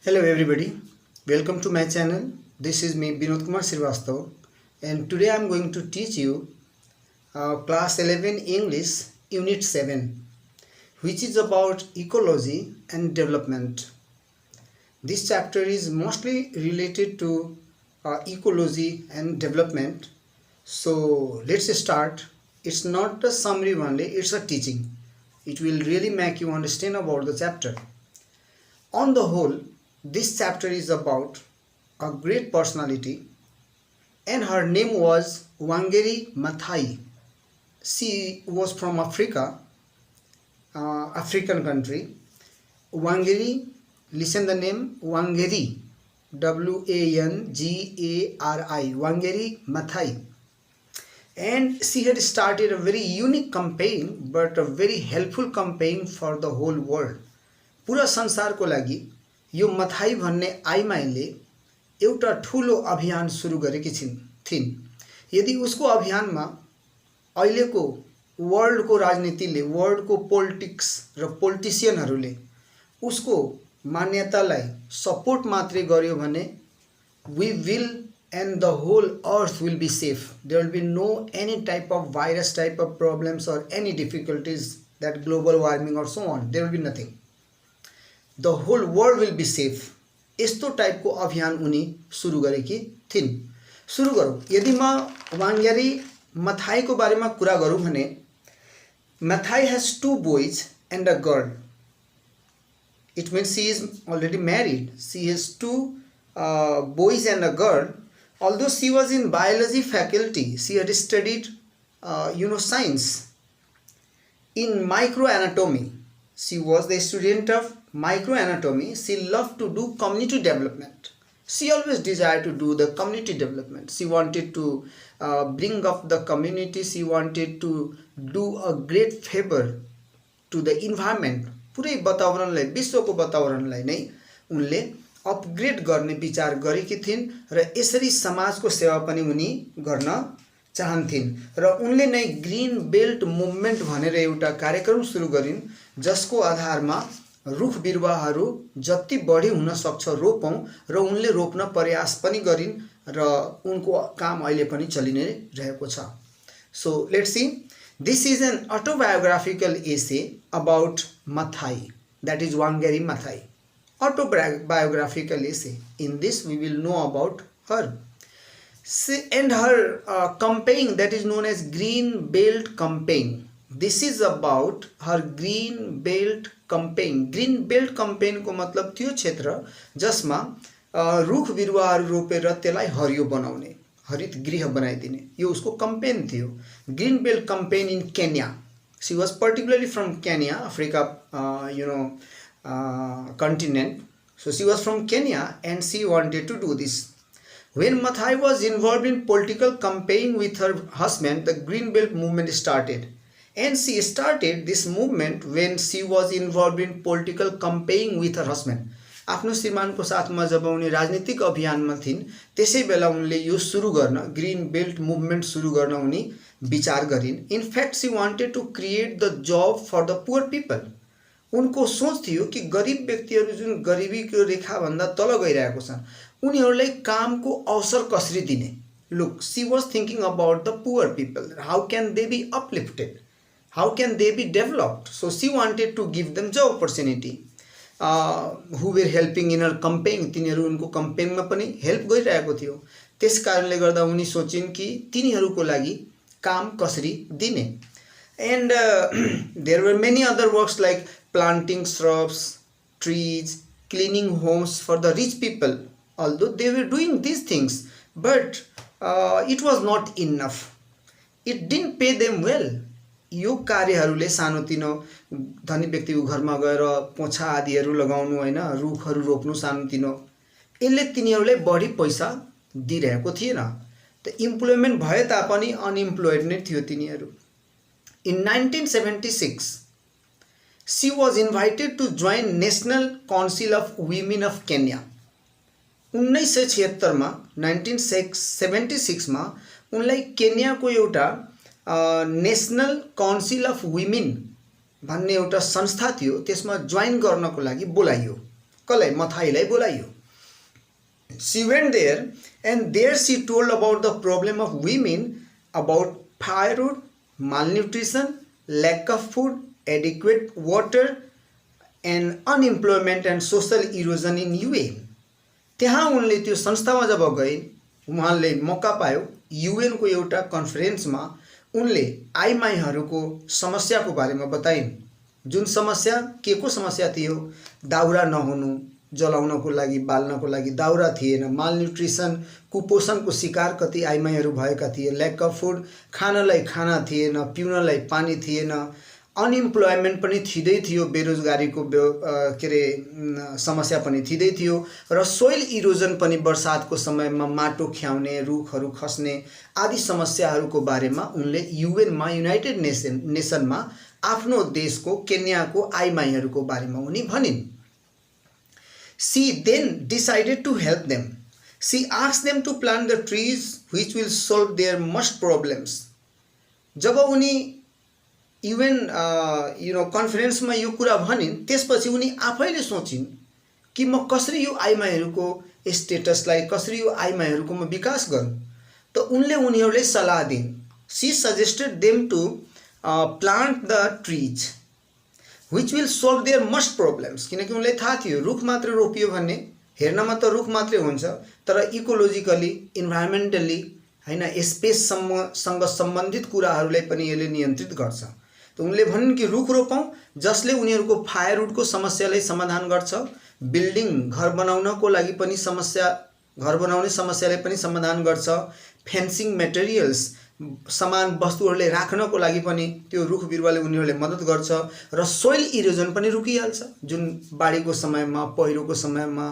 Hello everybody, welcome to my channel. This is me Binod Kumar Srivastava and today I am going to teach you class 11 English unit 7 which is about ecology and development. This chapter is mostly related to ecology and development. So let's start. It's not a summary only, it's a teaching. It will really make you understand about the chapter. On the whole, this chapter is about a great personality and her name was Wangari Maathai. She was from African country. Wangari, listen the name Wangari, Wangari, Wangari Maathai. And she had started a very unique campaign but a very helpful campaign for the whole world. पूरा संसारको लागि यो मथाई भन्ने आइमाईले एउटा ठुलो अभियान सुरु गरेकी थिइन्। यदि उसको अभियानमा अहिलेको वर्ल्डको राजनीतिले, वर्ल्डको पोलिटिक्स र पोलिटिशियनहरूले उसको मान्यतालाई सपोर्ट मात्रै गर्यो भने we will and the whole earth will be safe. There will be no any type of virus type of problems or any difficulties, that global warming or so on. There will be nothing. The whole world will be safe. यस्तो टाइपको अभियान उनी सुरु गरेकी थिइन्। सुरु गरौँ। यदि म वाङ्गेरी मथाईको बारेमा कुरा गरौँ भने Maathai has 2 boys and a girl. It means she is already married. She has 2 boys and a girl. Although she was in biology faculty, she had studied science in microanatomy. She was the student of microanatomy. She loved to do community development. She always desired to do the community development. She wanted to bring up the community. She wanted to do a great favor to the environment. पुरै वातावरणलाई, विश्वको वातावरणलाई नै उनले upgrade गर्ने विचार गरेकी थिइन् र यसरी समाजको सेवा पनि उनी गर्न चाहन्थिन् र उनले नै ग्रीन बेल्ट मुभमेन्ट भनेर एउटा कार्यक्रम सुरु गरिन् जसको आधारमा रुख बिरुवाहरू जति बढी हुन सक्छ रोपौं र उनले रोप्न प्रयास पनि गरिन् र उनको काम अहिले पनि चलि नै रहेको छ। So let's see. This is an autobiographical essay about Maathai, that is Wangari Maathai. Autobiographical essay. In this we will know about her. And her campaign that is known as Green Belt Campaign. This is about her Green Belt Campaign. Green Belt Campaign को मतलब त्यो क्षेत्र जसमा रुख बिरुवाहरू रोपेर त्यसलाई हरियो बनाउने, हरित गृह बनाइदिने, यो उसको campaign थियो. Green Belt Campaign in Kenya. She was particularly from Kenya, Africa, continent. So she was from Kenya and she wanted to do this. When Maathai was involved in political campaign with her husband, the Green Belt movement started. And she started this movement when she was involved in political campaign with her husband. आफ्नो श्रीमानको साथमा जब उनी राजनीतिक अभियानमा थिइन् त्यसै बेला उनले यो सुरु गर्न, ग्रीन बेल्ट मुभमेन्ट सुरु गर्न उनी विचार गरिन्। In fact she wanted to create the job for the poor people. उनको सोच थियो कि गरिब व्यक्तिहरू जुन गरिबीको रेखा भन्दा तल गइरहेको छन् उनीहरूलाई कामको अवसर कसरी दिने. Look, she was thinking about the poor people. How can they be uplifted, how can they be developed. So she wanted to give them job opportunity. who were helping in her campaign. तिनीहरू उनको कम्पेनमा पनि help गरिरहेको थियो. त्यस कारणले गर्दा उनी सोचिन् कि तिनीहरूको लागि काम कसरी दिने. And there were many other works like planting shrubs, trees, cleaning homes for the rich people. Although they were doing these things, but it was not enough. It didn't pay them well. यो कार्यहरूले सानोतिनो धनी व्यक्तिको घरमा गएर पोछा आदिहरू लगाउनु हैन, रुखहरू रोप्नु सानोतिनो, यसले तिनीहरूलाई बढी पैसा दिइरहेको थिएन. त इम्प्लोयमेन्ट भए तापनि अनइम्प्लोयड नै थियो तिनीहरू. In 1976, she was invited to join National Council of Women of Kenya. 1976 मा 1976 मा उनलाई केन्याको एउटा नेशनल काउन्सिल अफ वुमेन भन्ने एउटा संस्था थियो त्यसमा जोइन गर्नको लागि बोलाइयो. कसलाई मथाईलाई बोलाइयो. She went there and there she told about the problem of women, about firewood, malnutrition, lack of food, adequate water and unemployment and social erosion in UN. त्यहाँ उनले त्यो संस्थामा जब गए उहाँले मौका पायो UN को एउटा कन्फरेन्समा उनले आइमाईहरूको समस्याको बारेमा बताइन्. जुन समस्या के को समस्या थियो, दाउरा नहुनु, जलाउनको लागि बाल्नको लागि दाउरा थिएन, मालन्युट्रिसन कुपोषणको शिकार कति आइमाईहरू भएका थिए, ल्याक अफ फुड खानलाई खाना थिएन, पिउनलाई पानी थिएन, अनइम्प्लोयमेन्ट पनि थिँदै थियो, बेरोजगारीको के अरे समस्या पनि थिँदै थियो र सोइल इरोजन पनि वर्षातको समयमा माटो ख्याउने, रुखहरू खस्ने आदि समस्याहरूको बारेमा उनले युएनमा युनाइटेड नेसनमा आफ्नो देशको केन्याको आइमाईहरूको बारेमा उनी भनिन्. She then decided to help them. She asked them to plant the trees which will solve their most problems. जब उनी युएन कन्फरेन्समा यो कुरा भनिन् त्यसपछि उनी आफैले सोचिन् कि म कसरी यो आइमाईहरूको स्टेटसलाई, कसरी यो आइमाईहरूको म विकास गरौँ. त उनले उनीहरूलाई सल्लाह दिन्. She suggested them to plant the trees which will solve their most problems. किनकि उनलाई थाहा थियो रुख मात्र रोपियो भने हेर्नमा त रुख मात्रै हुन्छ तर इकोलोजिकली, इन्भाइरोमेन्टली हैन स्पेससँग सम्बन्धित कुराहरूलाई पनि यसले नियन्त्रित गर्छ. त उनले भनिन् कि रुख रोपौँ जसले उनीहरूको फायरवुडको समस्यालाई समाधान गर्छ, बिल्डिङ घर बनाउनको लागि पनि घर बनाउने समस्यालाई पनि समाधान गर्छ, फेन्सिङ मेटेरियल्स समान वस्तुहरूले राख्नको लागि पनि त्यो रुख बिरुवाले उनीहरूले मद्दत गर्छ र सोइल इरोजन पनि रुकिहाल्छ. जुन बाढीको समयमा, पहिरोको समयमा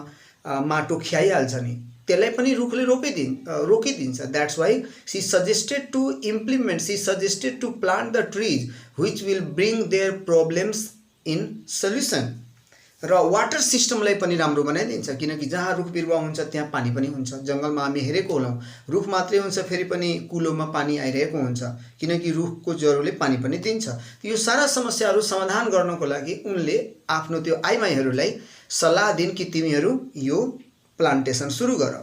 माटो खियाइहाल्छ नि त्यसलाई पनि रुखले रोकिदिन्छ. That's why she suggested to plant the trees which will bring their problems in solution. र वाटर सिस्टमलाई पनि राम्रो बनाइदिन्छ किनकि जहाँ रुख बिरुवा हुन्छ त्यहाँ पानी पनि हुन्छ. जङ्गलमा हामी हेरेको होलौँ रुख मात्रै हुन्छ फेरि पनि कुलोमा पानी आइरहेको हुन्छ किनकि रुखको जरोले पानी पनि दिन्छ. यो सारा समस्याहरू समाधान गर्नको लागि उनले आफ्नो त्यो आइमाईहरूलाई सल्लाह दिन् कि तिमीहरू यो प्लान्टेसन सुरु गर.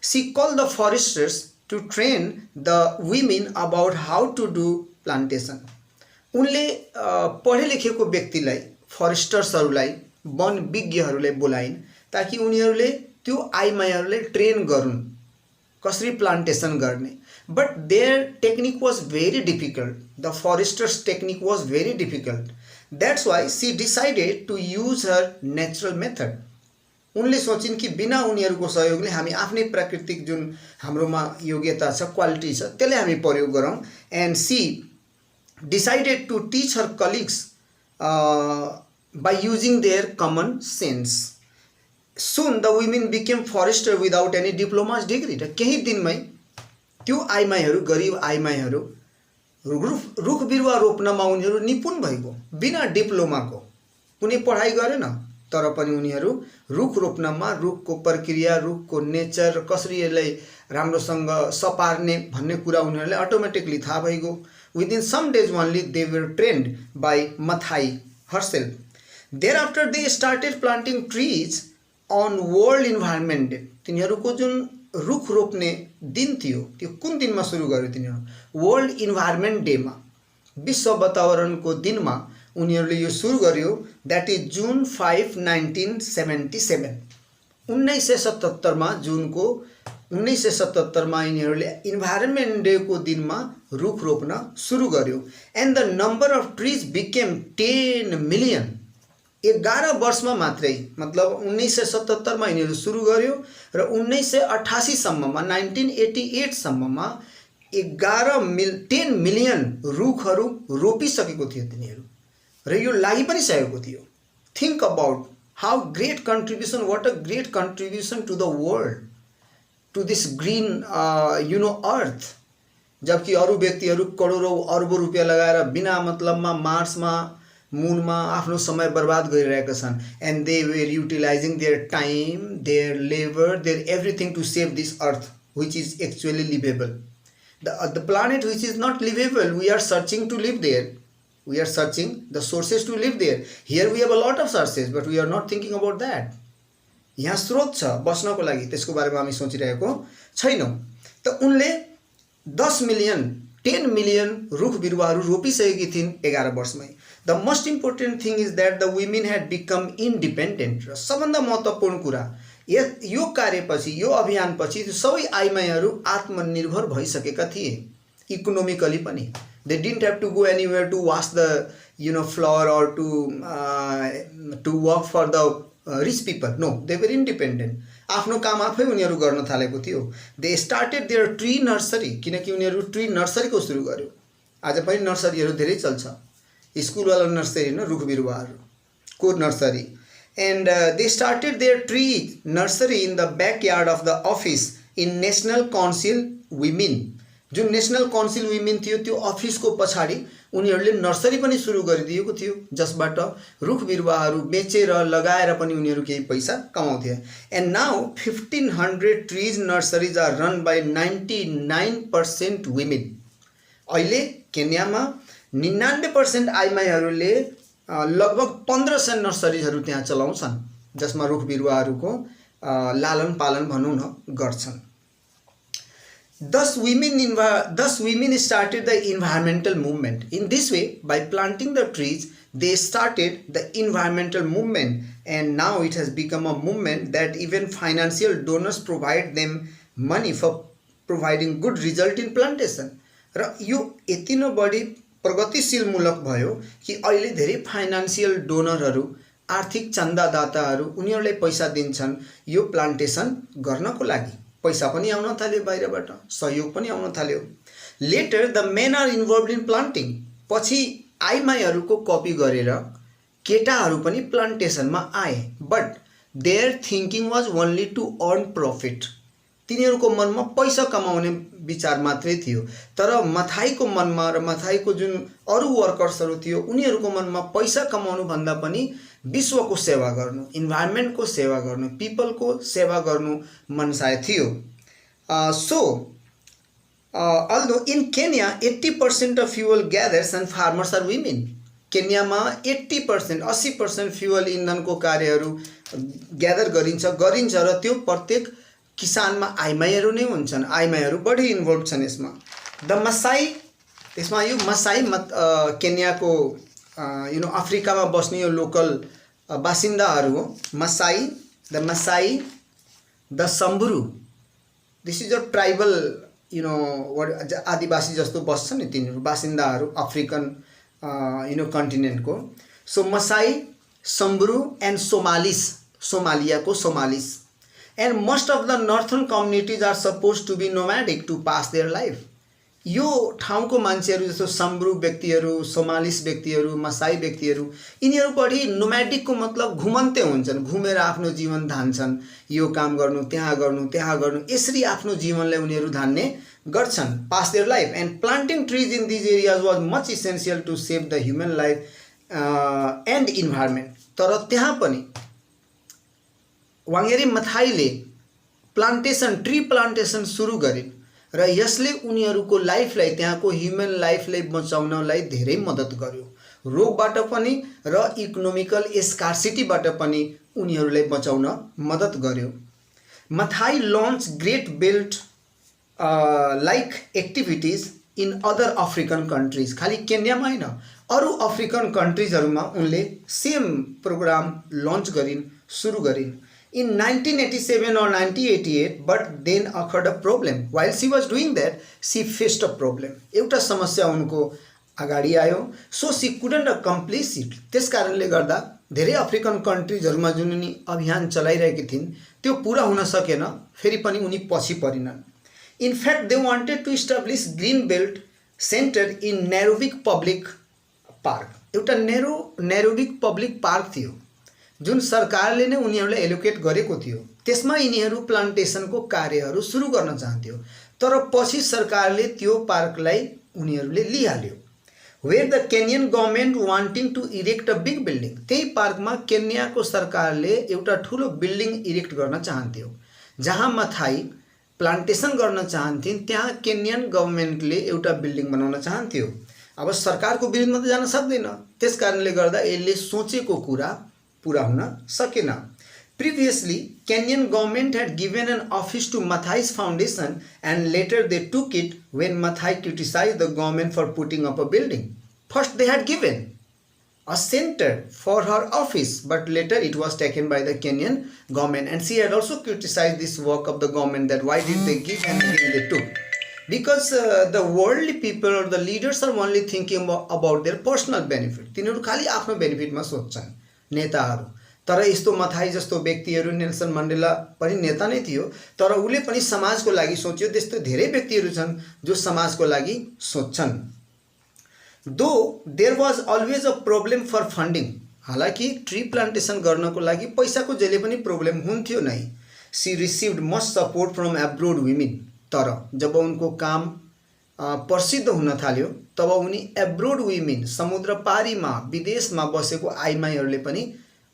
She called the foresters to train the women about how to do plantation. उनले पढे लेखेको व्यक्तिलाई, फरेस्टर्सहरूलाई, वन विज्ञहरूलाई बोलाइन् ताकि उनीहरूले त्यो आइमाईहरूलाई ट्रेन गरून् कसरी प्लान्टेसन गर्ने. But their technique was very difficult. The foresters technique was very difficult. That's why she decided to use her natural method. उनले सोचिन् कि बिना उनीहरूको सहयोगले हामी आफ्नै प्राकृतिक जुन हाम्रोमा योग्यता छ, क्वालिटी छ त्यसलाई हामी प्रयोग गरौँ. And she decided to teach her colleagues by using their common sense. Soon the women became forester without any diploma's degree. र केही दिनमै त्यो आइमाईहरू, गरिब आइमाईहरू रुख बिरुवा रोप्नमा उनीहरू निपुण भइगयो बिना डिप्लोमाको. कुनै पढाइ गरेन तर पनि उनीहरू रुख रोप्नमा, रुखको प्रक्रिया, रुखको नेचर, कसरी यसलाई राम्रोसँग सपार्ने भन्ने कुरा उनीहरूलाई अटोमेटिकली थाहा भइगयो. Within some days only they were trained by Mathai herself. Thereafter they started planting trees on World Environment Day. तिनीहरूको जुन रुख रोप्ने दिन थियो त्यो कुन दिनमा सुरु गर्यो तिनीहरू? वर्ल्ड इन्भाइरोमेन्ट डेमा, विश्व वातावरणको दिनमा उनीहरूले यो सुरु गर्यो. द्याट इज जुन 5, 1977. 1977मा जुनको 1977मा यिनीहरूले इन्भाइरोमेन्ट डेको दिनमा रुख रोप्न सुरु गर्यो. And the number of trees became 10 million. 11 वर्षमा मात्रै, मतलब 1977मा यिनीहरू सुरु गर्यो र 1988 सम्ममा, 1988 सम्ममा 10 मिलियन रुखहरू रोपिसकेको थियो तिनीहरू र यो लागि पनि सकेको थियो. Think about how great contribution, what a great contribution to the world, to this green earth. जबकि अरू व्यक्तिहरू करोडौँ अर्बौँ रुपियाँ लगाएर बिना मतलबमा मार्समा, मुनमा आफ्नो समय बर्बाद गरिरहेका छन्. And they were utilising their time, their labour, their everything to save this earth which is actually liveable. The planet which is not liveable, we are searching to live there. We are searching the sources to live there. Here we have a lot of sources, but we are not thinking about that. यहाँ स्रोत छ बस्नको लागि, त्यसको बारेमा हामी सोचिरहेको छैनौँ। त उनले 10 मिलियन 10 मिलियन रुख बिरुवाहरू रोपिसकेकी थिइन् 11 वर्षमै। The most important thing is that the women had become independent. र सबभन्दा महत्त्वपूर्ण कुरा यो कार्यपछि, यो अभियानपछि सबै आइमाईहरू आत्मनिर्भर भइसकेका थिए, इकोनोमिकली पनि। They didn't have to go anywhere to wash the floor or to work for the rich people. No, they were independent. आफ्नो काम आफै उनीहरू गर्न थालेको थियो। They started their tree nursery, किनकि उनीहरू ट्री नर्सरीको सुरु गर्यो। आज पनि नर्सरीहरू धेरै चल्छ, स्कुलवाला नर्सरी होइन, रुख बिरुवाहरूको nursery. And they started their tree nursery in the backyard of the office in National Council Women. जुन नेसनल काउन्सिल वुमेन थियो त्यो अफिसको पछाडि उनीहरूले नर्सरी पनि सुरु गरिदिएको थियो, जसबाट रुख बिरुवाहरू बेचेर लगाएर पनि उनीहरू केही पैसा कमाउँथे। And now 1500 trees nurseries are run by 99% women. अहिले केन्यामा 99% आइमाईहरूले लगभग 1500 नर्सरिजहरू त्यहाँ चलाउँछन्, जसमा रुख बिरुवाहरूको लालन पालन भनौँ न गर्छन्। Thus women started the environmental movement. In this way, by planting the trees, they started the environmental movement, and now it has become a movement that even financial donors provide them money for providing good result in plantation. र यो यति नै बढी प्रगतिशील मूलक भयो कि अहिले धेरै फाइनान्सियल डोनरहरू, आर्थिक चन्दादाताहरू उनीहरूलाई पैसा दिन्छन् यो प्लान्टेसन गर्नको लागि। पैसा पनि आउन थाल्यो, बाहिरबाट सहयोग पनि आउन थाल्यो। Later the men are involve in planting. पछि आइमाईहरूको कपी गरेर केटाहरू पनि प्लान्टेसनमा आए, but their thinking was only to earn profit. तिनीहरूको मनमा पैसा कमाउने विचार मात्रै थियो। तर मथाईको मनमा र मथाईको जुन अरू वर्कर्सहरू थियो उनीहरूको मनमा पैसा कमाउनु भन्दा पनि विश्वको सेवा गर्नु, इन्भाइरोमेन्टको सेवा गर्नु, पिपलको सेवा गर्नु मनसाय थियो। So also in Kenya 80% of fuel gatherers and farmers are women. केन्यामा 80% फ्युअल इन्धनको कार्यहरू ग्यादर गरिन्छ र त्यो प्रत्येक किसानमा आइमाईहरू नै हुन्छन्। आइमाईहरू बढी इन्भल्भ छन् यसमा। द मसाई, त्यसमा यो मसाई केन्याको अफ्रिकामा बस्ने यो लोकल बासिन्दाहरू हो। Masai, the Samburu, this is a tribal आदिवासी जस्तो बस्छ नि तिनीहरू, बासिन्दाहरू अफ्रिकन कन्टिनेन्टको। So Masai, Samburu and Somalis, सोमालियाको Somalis. And most of the northern communities are suppose to be nomadic to pass their life. यो ठाउँको मान्छेहरू जस्तो सम्ब्रू व्यक्तिहरू, सोमालिस व्यक्तिहरू, मसाई व्यक्तिहरू, यिनीहरू बढी नोम्याडिकको मतलब घुमन्ते हुन्छन्, घुमेर आफ्नो जीवन धान्छन्। यो काम गर्नु, त्यहाँ गर्नु, यसरी आफ्नो जीवनलाई उनीहरू धान्ने गर्छन्, pass their life. And planting trees in these areas was much essential to save the human life and environment. तर त्यहाँ पनि वाङ्गेरी मथाईले ट्री प्लान्टेसन सुरु गरिन् र यसले उनीहरूको लाइफलाई, त्यहाँको ह्युमन लाइफलाई बचाउनलाई धेरै मद्दत गर्यो। रोगबाट पनि र इकोनोमिकल स्कार्सिटीबाट पनि उनीहरूलाई बचाउन मद्दत गर्यो। Maathai launch great belt like activities in other African countries. खालि केन्यामा होइन, अरू अफ्रिकन कन्ट्रिजहरूमा उनले सेम प्रोग्राम लन्च गरिन्, सुरु गरिन्। In 1987 or 1988, but then occurred a problem. While she was doing that, she faced a problem. एउटा समस्या उनको अगाडि आयो। So she couldn't accomplish it. त्यस कारणले गर्दा धेरै अफ्रिकन कन्ट्रिजहरूमा जुन उनी अभियान चलाइरहेकी थिइन् त्यो पुरा हुन सकेन, फेरि पनि उनी पछि परिनन्। In fact, they wanted to establish green belt center in Nairobi Public Park. एउटा नैरोबिक पब्लिक पार्क थियो जुन सरकारले नै उनीहरूलाई एलोकेट गरेको थियो। त्यसमा यिनीहरू प्लान्टेसनको कार्यहरू सुरु गर्न चाहन्थ्यो, तर पछि सरकारले त्यो पार्कलाई उनीहरूले लिइहाल्यो। Where the Kenyan government wanting to erect a big building. त्यही पार्कमा केन्याको सरकारले एउटा ठुलो बिल्डिङ इरेक्ट गर्न चाहन्थ्यो। जहाँ मथाई प्लान्टेसन गर्न चाहन्थिन् त्यहाँ केन्यन गभर्नमेन्टले एउटा बिल्डिङ बनाउन चाहन्थ्यो। अब सरकारको विरुद्धमा त जान सक्दैन, त्यसकारणले गर्दा यसले सोचेको कुरा पूरा हुन सकेन। Previously Kenyan government had given an office to Mathai's foundation, and later they took it when Mathai criticized the government for putting up a building. First they had given a center for her office, but later it was taken by the Kenyan government, and she had also criticized this work of the government, that why did they give and again they took. Because the worldly people or the leaders are only thinking about their personal benefit. तिनीहरू खाली आफ्नो बेनिफिटमा सोच्छन् नेताहरू. तर यस्तो मथाई जस्तो व्यक्तिहरू, Nelson Mandela पनि नेता नै थियो, तर उले पनि समाजको लागि सोच्यो. त्यस्तो धेरै व्यक्तिहरू छन् जो समाजको लागि सोच्छन्. Though there was always a problem for funding, हालाकि ट्री प्लान्टेसन गर्नको लागि पैसाको जहिले पनि प्रब्लम हुन्थ्यो नै. She received much support from abroad women. तर जब उनको काम प्रसिद्ध हुन थाल्यो तब उनी एब्रोड वुमेन, समुद्र पारीमा विदेशमा बसेको आइमाईहरूले पनि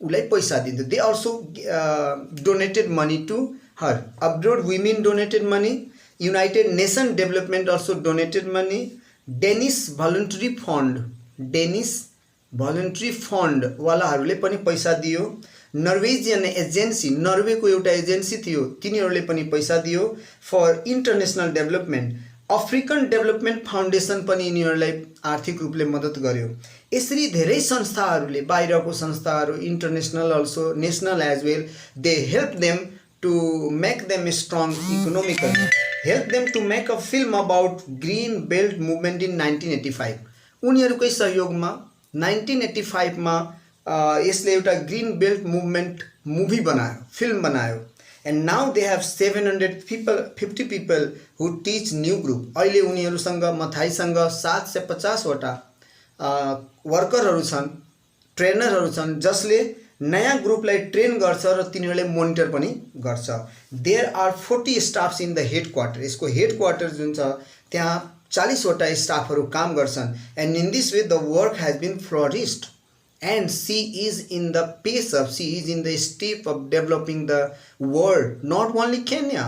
उलाई पैसा दिन्थ्यो. They also donated money to her. Abroad women donated money, United Nation Development also donated money, Danish voluntary fund वालाहरूले पनि पैसा दियो. नर्वेजियन एजेन्सी, नर्वेको एउटा एजेन्सी थियो, तिनीहरूले पनि पैसा दियो. For international development, African development foundation पनि यिनीहरूलाई आर्थिक रूपले मद्दत गर्यो. यसरी धेरै संस्थाहरूले, बाहिरको संस्थाहरू, international also national as well, they help them to make them strong economically, help them to make a film about green belt movement in 1985. उनीहरूकै सहयोगमा 1985 मा यसले एउटा ग्रीन बेल्ट मुभमेन्ट मुभी बनायो, फिल्म बनायो. And now they have 750 people who teach new group. अहिले उनीहरूसँग, मथाईसँग 750 वटा वर्करहरू छन्, ट्रेनरहरू छन्, जसले नयाँ ग्रुपलाई ट्रेन गर्छ र तिनीहरूले मोनिटर पनि गर्छ. There are 40 staffs in the headquarter. यसको हेड क्वार्टर जुन छ त्यहाँ 40 वटा स्टाफहरू काम गर्छन्. And in this way the work has been flourished. And she is in the pace of, she is in the step of developing the world, not only Kenya,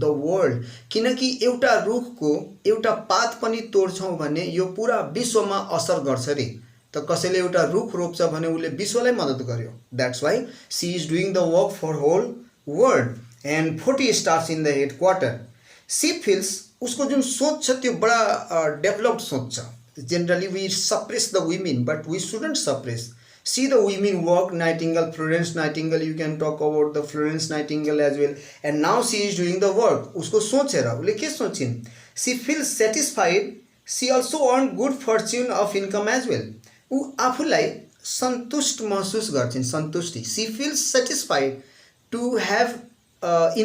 the world. किनकि एउटा रुखको एउटा पात पनि तोड्छौँ भने यो पुरा विश्वमा असर गर्छ रे. त कसैले एउटा रुख रोप्छ भने उसले विश्वलाई मद्दत गर्यो. That's why she is doing the work for whole world. And 40 staffs in the headquarter. She feels, उसको जुन सोच छ त्यो बडा डेभलप्ड सोच छ. Generally we suppress the women, but we shouldn't suppress. See the women work. Nightingale, Florence Nightingale, you can talk about the Florence Nightingale as well. And now she is doing the work. उसको सोच हेर, उसले के सोचिन्. She feels satisfied. She also earned good fortune of income as well. ऊ आफूलाई सन्तुष्ट महसुस गर्छिन्, सन्तुष्टि. She feels satisfied to have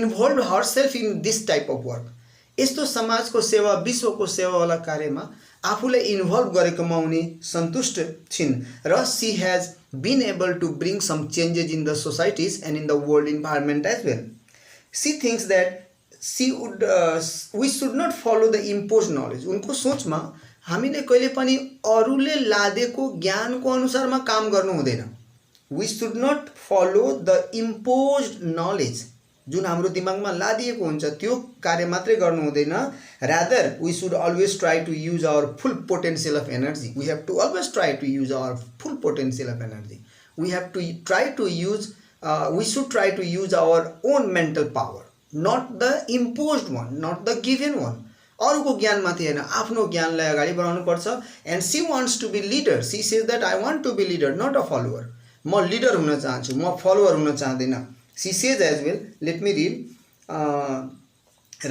involved herself in this type of work. यस्तो समाजको सेवा, विश्वको सेवावाला कार्यमा आफूलाई इन्भल्भ गरेकोमा उनी सन्तुष्ट छिन्. र she has been able to bring some changes in the societies and in the world environment as well. She thinks that we should not follow the impose knowledge. उनको सोचमा हामीले कहिले पनि अरूले लादेको ज्ञानको अनुसारमा काम गर्नु हुँदैन. We should not follow the imposed knowledge. जुन हाम्रो दिमागमा लादिएको हुन्छ त्यो कार्य मात्रै गर्नु हुँदैन. Rather we should always try to use our full potential of energy. We have to always try to use our full potential of energy. We have to try to use, we should try to use our own mental power, not the imposed one, not the given one. अरूको ज्ञानमाथि होइन, आफ्नो ज्ञानलाई अगाडि बढाउनु पर्छ. And she wants to be leader. She says that I want to be leader, not a follower. म leader हुन चाहन्छु, म फलोवर हुन चाहदिनँ. She says as well, let me read,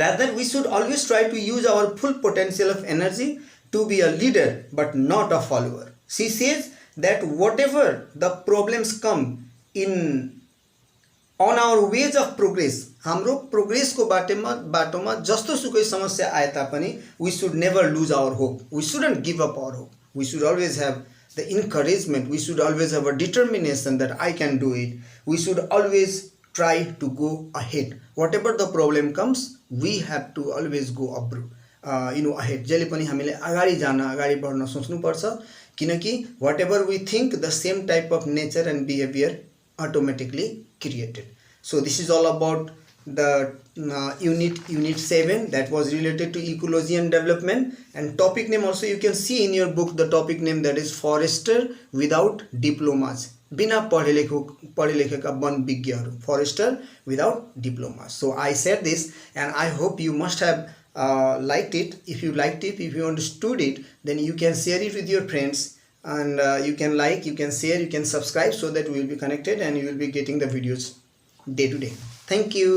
rather we should always try to use our full potential of energy to be a leader but not a follower. She says that whatever the problems come in on our ways of progress, हाम्रो प्रोग्रेसको बाटोमा जस्तो सुकै समस्या आए तापनि we should never lose our hope. We shouldn't give up our hope. We should always have the encouragement. We should always have a determination that I can do it. We should always try to go ahead. Whatever the problem comes, we have to always go ahead. जहिले पनि हामीले अगाडि जान, अगाडि बढ्न सोच्नु पर्छ. किनकि whatever we think, the same type of nature and behavior automatically created. So this is all about the unit 7 that was related to ecology and development. And topic name also you can see in your book, the topic name, that is Forester Without Diplomas. बिना पढे लेखेका वन विज्ञहरू, forester without diploma. So I said this and I hope you must have liked it. If you liked it, if you understood it, then you can share it with your friends, and you can like, you can share, you can subscribe, so that we will be connected and you will be getting the videos day to day. Thank you.